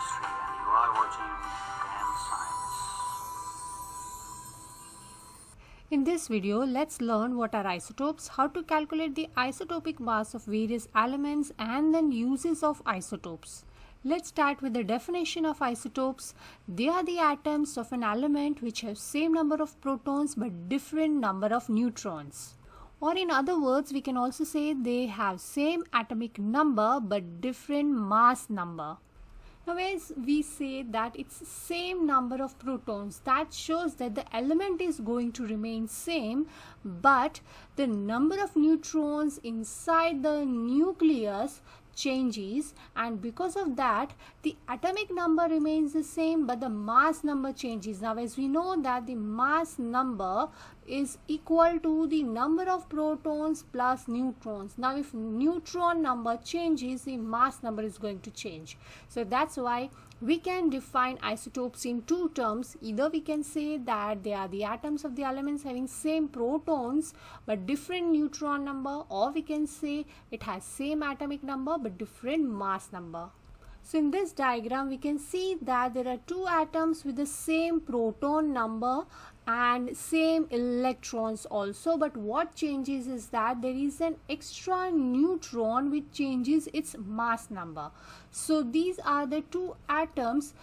Chemistry and you are watching Chem Science. In this video, let's learn what are isotopes, how to calculate the isotopic mass of various elements and then uses of isotopes. Let's start with the definition of isotopes. They are the atoms of an element which have same number of protons but different number of neutrons. Or in other words, we can also say they have same atomic number but different mass number. Now as we say that it's same number of protons, that shows that the element is going to remain same, but the number of neutrons inside the nucleus changes, and because of that the atomic number remains the same but the mass number changes. Now as we know that the mass number is equal to the number of protons plus neutrons. Now if neutron number changes, the mass number is going to change. So that's why we can define isotopes in two terms. Either we can say that they are the atoms of the elements having same protons but different neutron number, or we can say it has same atomic number but different mass number. So in this diagram we can see that there are two atoms with the same proton number and same electrons also, but what changes is that there is an extra neutron which changes its mass number. So these are the two atoms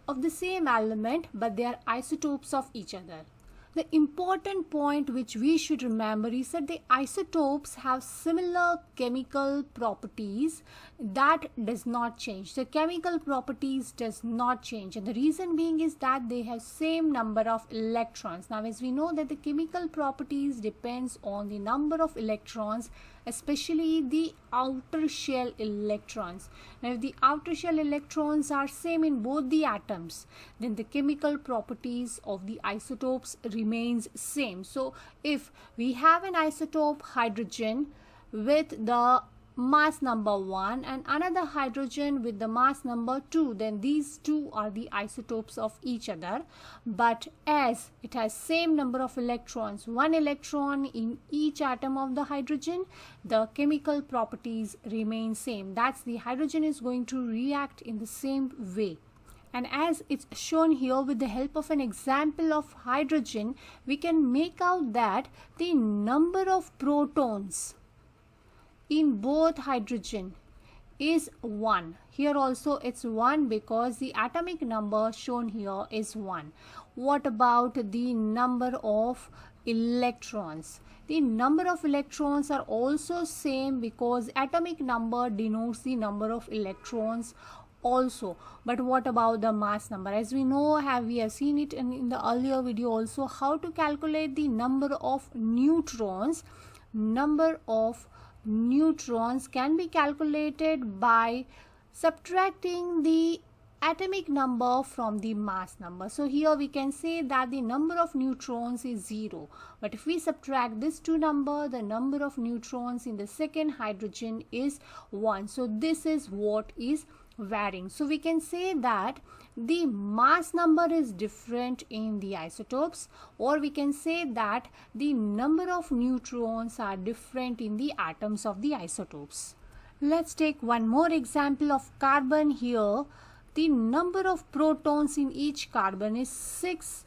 of the same element but they are isotopes of each other. The important point which we should remember is that the isotopes have similar chemical properties that does not change. The chemical properties does not change, and the reason being is that they have same number of electrons. Now as we know that the chemical properties depends on the number of electrons, especially the outer shell electrons. Now if the outer shell electrons are same in both the atoms, then the chemical properties of the isotopes remains same. So if we have an isotope hydrogen with the mass number 1 and another hydrogen with the mass number 2, then these two are the isotopes of each other. But as it has same number of electrons, one electron in each atom of the hydrogen, the chemical properties remain same. That's the hydrogen is going to react in the same way. And as it's shown here with the help of an example of hydrogen, we can make out that the number of protons in both hydrogen is 1. Here also it's 1 because the atomic number shown here is 1. What about the number of electrons? The number of electrons are also same because atomic number denotes the number of electrons also. But what about the mass number? As we know, we have seen it in the earlier video also, how to calculate the number of neutrons. Number of neutrons can be calculated by subtracting the atomic number from the mass number. So here we can say that the number of neutrons is 0, but if we subtract this two number, the number of neutrons in the second hydrogen is 1. So this is what is varying. So we can say that the mass number is different in the isotopes, or we can say that the number of neutrons are different in the atoms of the isotopes. Let's take one more example of carbon here. The number of protons in each carbon is 6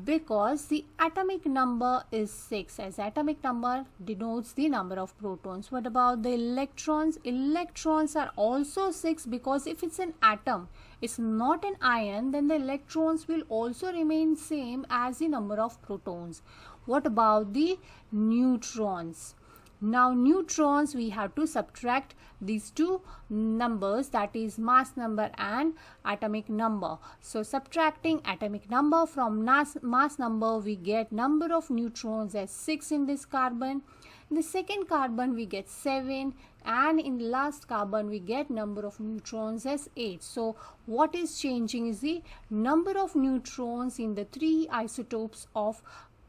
because the atomic number is 6, as atomic number denotes the number of protons. What about the electrons? Electrons are also 6 because if it's an atom, it's not an ion, then the electrons will also remain same as the number of protons. What about the neutrons? Now neutrons, we have to subtract these two numbers, that is mass number and atomic number. So subtracting atomic number from mass number, we get number of neutrons as 6 in this carbon. In the second carbon we get 7, and in the last carbon we get number of neutrons as 8. So what is changing is the number of neutrons in the three isotopes of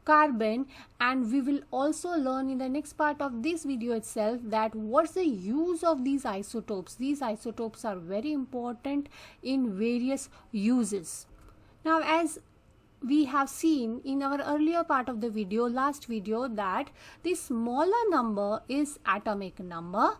carbon, and we will also learn in the next part of this video itself that what's the use of these isotopes. These isotopes are very important in various uses. Now as we have seen in our earlier part of the video, last video, that the smaller number is atomic number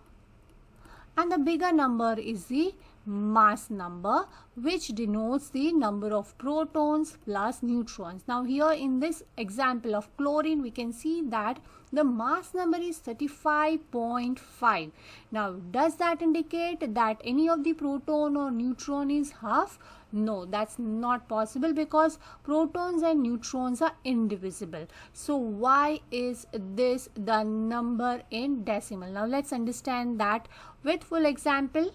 and the bigger number is the mass number, which denotes the number of protons plus neutrons. Now here in this example of chlorine, we can see that the mass number is 35.5. Now does that indicate that any of the proton or neutron is half? No, that's not possible, because protons and neutrons are indivisible. So why is this the number in decimal? Now let's understand that with full example.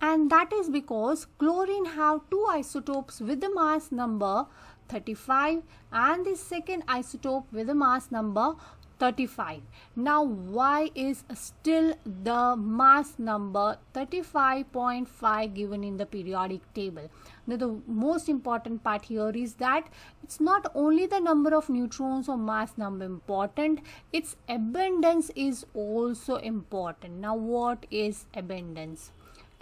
And that is because chlorine have two isotopes with the mass number 35 and the second isotope with the mass number 35. Now why is still the mass number 35.5 given in the periodic table? Now the most important part here is that it's not only the number of neutrons or mass number important, its abundance is also important. Now what is abundance?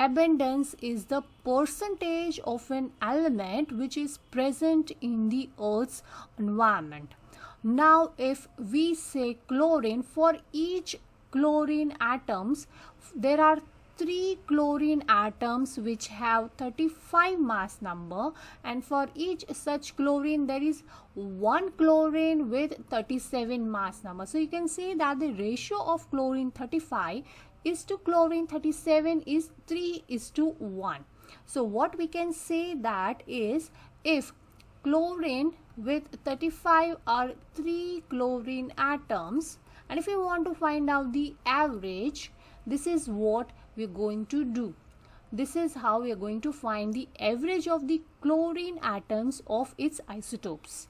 Abundance is the percentage of an element which is present in the Earth's environment. Now if we say chlorine, for each chlorine atoms, there are 3 chlorine atoms which have 35 mass number, and for each such chlorine there is 1 chlorine with 37 mass number. So you can say that the ratio of chlorine 35 is to chlorine 37 is 3:1. So what we can say that is, if chlorine with 35 are 3 chlorine atoms, and if you want to find out the average, this is what we're going to do. This is how we are going to find the average of the chlorine atoms of its isotopes.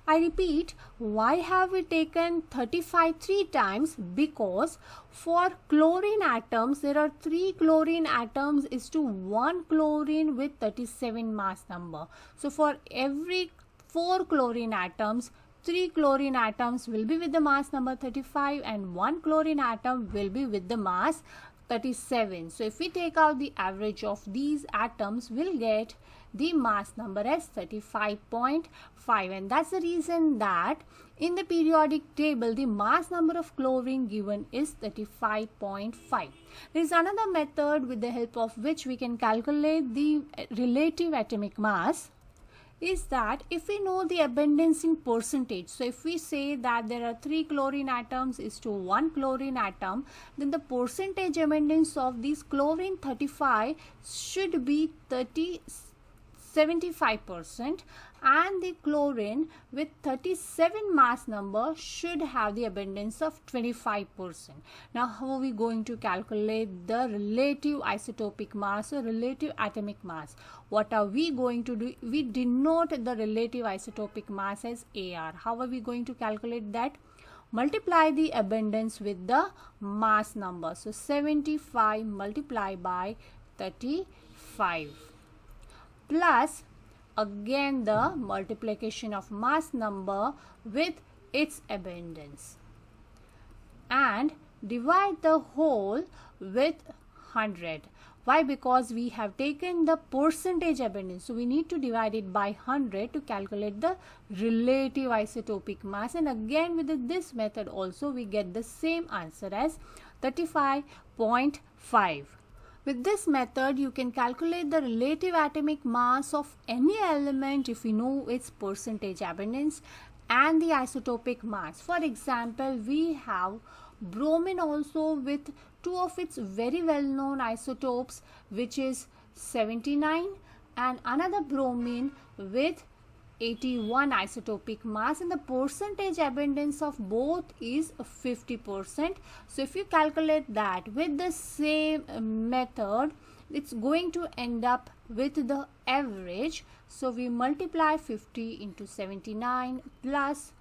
I repeat, why have we taken 35 3 times? Because for chlorine atoms, there are 3 chlorine atoms is to 1 chlorine with 37 mass number. So for every 4 chlorine atoms, 3 chlorine atoms will be with the mass number 35 and 1 chlorine atom will be with the mass 37. So if we take out the average of these atoms, we'll get the mass number as 35.5, and that's the reason that in the periodic table the mass number of chlorine given is 35.5. There is another method with the help of which we can calculate the relative atomic mass, is that if we know the abundance in percentage, so if we say that there are 3 chlorine atoms is to 1 chlorine atom, then the percentage abundance of these chlorine 35 should be 75%, and the chlorine with 37 mass number should have the abundance of 25%. Now how are we going to calculate the relative isotopic mass or relative atomic mass? What are we going to do? We denote the relative isotopic mass as AR. How are we going to calculate that? Multiply the abundance with the mass number. So 75 multiplied by 35 plus again the multiplication of mass number with its abundance, and divide the whole with 100. Why? Because we have taken the percentage abundance, so we need to divide it by 100 to calculate the relative isotopic mass, and again with this method also we get the same answer as 35.5. With this method, you can calculate the relative atomic mass of any element if you know its percentage abundance and the isotopic mass. For example, we have bromine also with 2 of its very well-known isotopes, which is 79, and another bromine with 81 isotopic mass, and the percentage abundance of both is 50%. So if you calculate that with the same method, it's going to end up with the average. So we multiply 50 into 79 plus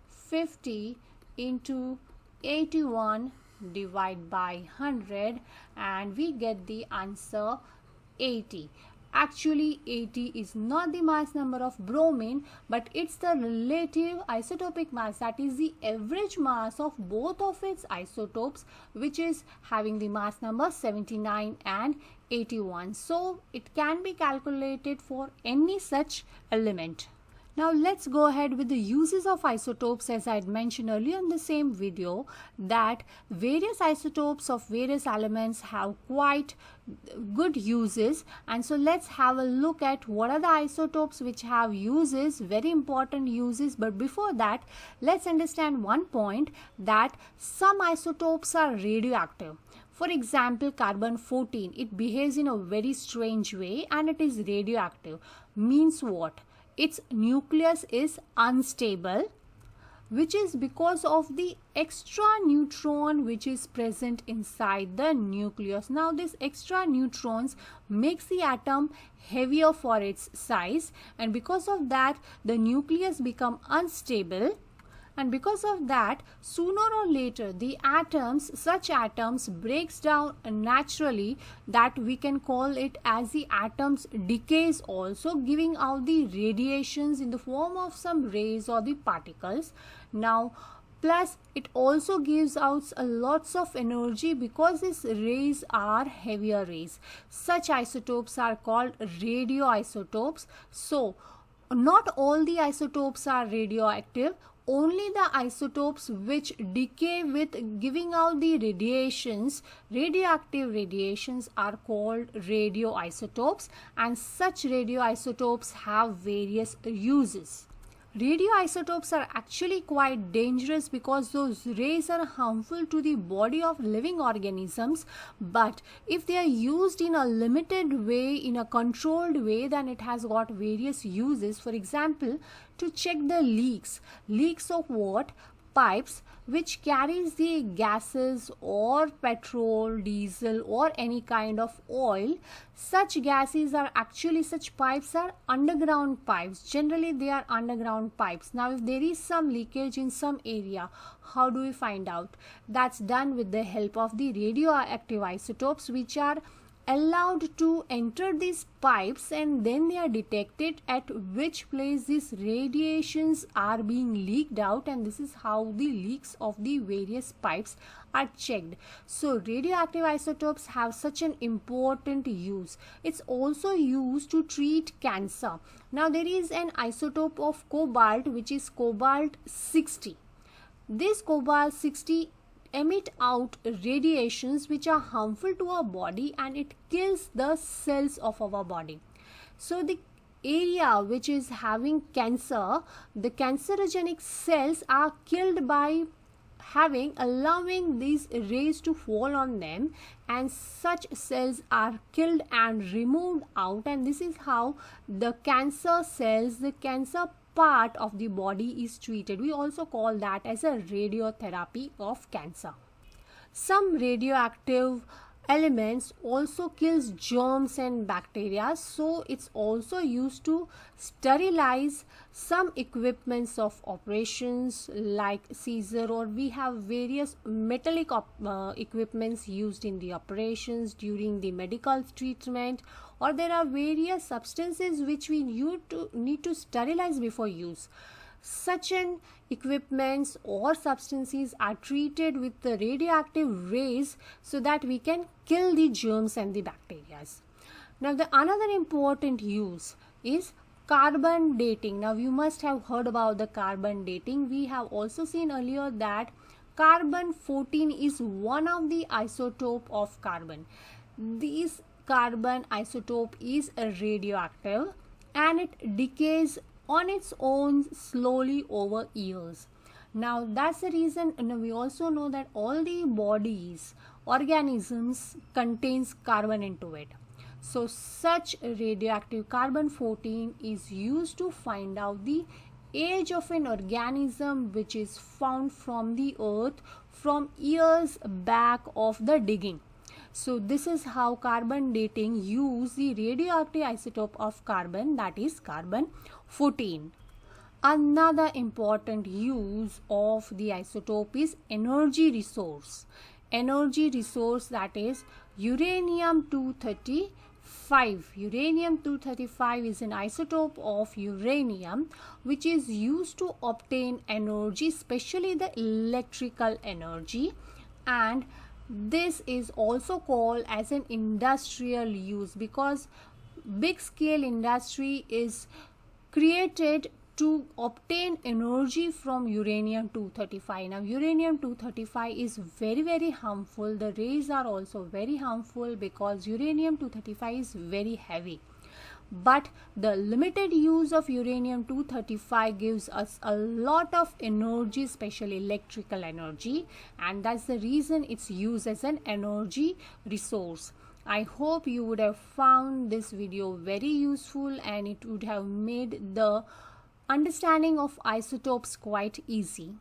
50 into 81 divide by 100, and we get the answer 80. Actually 80 is not the mass number of bromine, but it's the relative isotopic mass, that is the average mass of both of its isotopes, which is having the mass number 79 and 81. So it can be calculated for any such element. Now let's go ahead with the uses of isotopes. As I had mentioned earlier in the same video, that various isotopes of various elements have quite good uses, and so let's have a look at what are the isotopes which have uses, very important uses. But before that, let's understand one point, that some isotopes are radioactive. For example, carbon-14, it behaves in a very strange way and it is radioactive. Means what? Its nucleus is unstable, which is because of the extra neutron which is present inside the nucleus. Now this extra neutrons makes the atom heavier for its size, and because of that the nucleus become unstable, and because of that sooner or later the atoms, such atoms breaks down naturally, that we can call it as the atoms decays also, giving out the radiations in the form of some rays or the particles. Now plus it also gives out lots of energy because these rays are heavier rays. Such isotopes are called radioisotopes. So not all the isotopes are radioactive. Only the isotopes which decay with giving out the radiations, radioactive radiations, are called radioisotopes, and such radioisotopes have various uses. Radioisotopes are actually quite dangerous because those rays are harmful to the body of living organisms, but if they are used in a limited way, in a controlled way, then it has got various uses. For example, to check the leaks of what? Pipes which carries the gases or petrol, diesel or any kind of oil. Such gases are actually, such pipes are underground pipes. Generally they are underground pipes. Now if there is some leakage in some area, how do we find out? That's done with the help of the radioactive isotopes, which are allowed to enter these pipes, and then they are detected at which place these radiations are being leaked out, and this is how the leaks of the various pipes are checked. So radioactive isotopes have such an important use. It's also used to treat cancer. Now there is an isotope of cobalt which is cobalt 60. This cobalt 60 emit out radiations which are harmful to our body, and it kills the cells of our body. So the area which is having cancer, the cancerogenic cells are killed by allowing these rays to fall on them, and such cells are killed and removed out, and this is how the cancer cells, the cancer part of the body is treated. We also call that as a radiotherapy of cancer. Some radioactive elements also kills germs and bacteria, so it's also used to sterilize some equipments of operations like Caesar, or we have various metallic equipments used in the operations during the medical treatment, or there are various substances which we need to sterilize before use. Such an equipments or substances are treated with the radioactive rays so that we can kill the germs and the bacteria. Now the another important use is carbon dating. Now you must have heard about the carbon dating. We have also seen earlier that carbon-14 is one of the isotope of carbon. This carbon isotope is radioactive and it decays on its own slowly over years. Now that's the reason, and we also know that all the bodies, organisms contains carbon into it. So such radioactive carbon-14 is used to find out the age of an organism which is found from the earth from years back of the digging. So this is how carbon dating use the radioactive isotope of carbon, that is carbon-14. Another important use of the isotope is energy resource. Energy resource, that is uranium-235. Uranium-235 is an isotope of uranium which is used to obtain energy, especially the electrical energy, and this is also called as an industrial use because big scale industry is created to obtain energy from uranium-235. Now uranium-235 is very harmful. The rays are also very harmful because uranium-235 is very heavy. But the limited use of uranium-235 gives us a lot of energy, especially electrical energy, and that's the reason it's used as an energy resource. I hope you would have found this video very useful and it would have made the understanding of isotopes quite easy.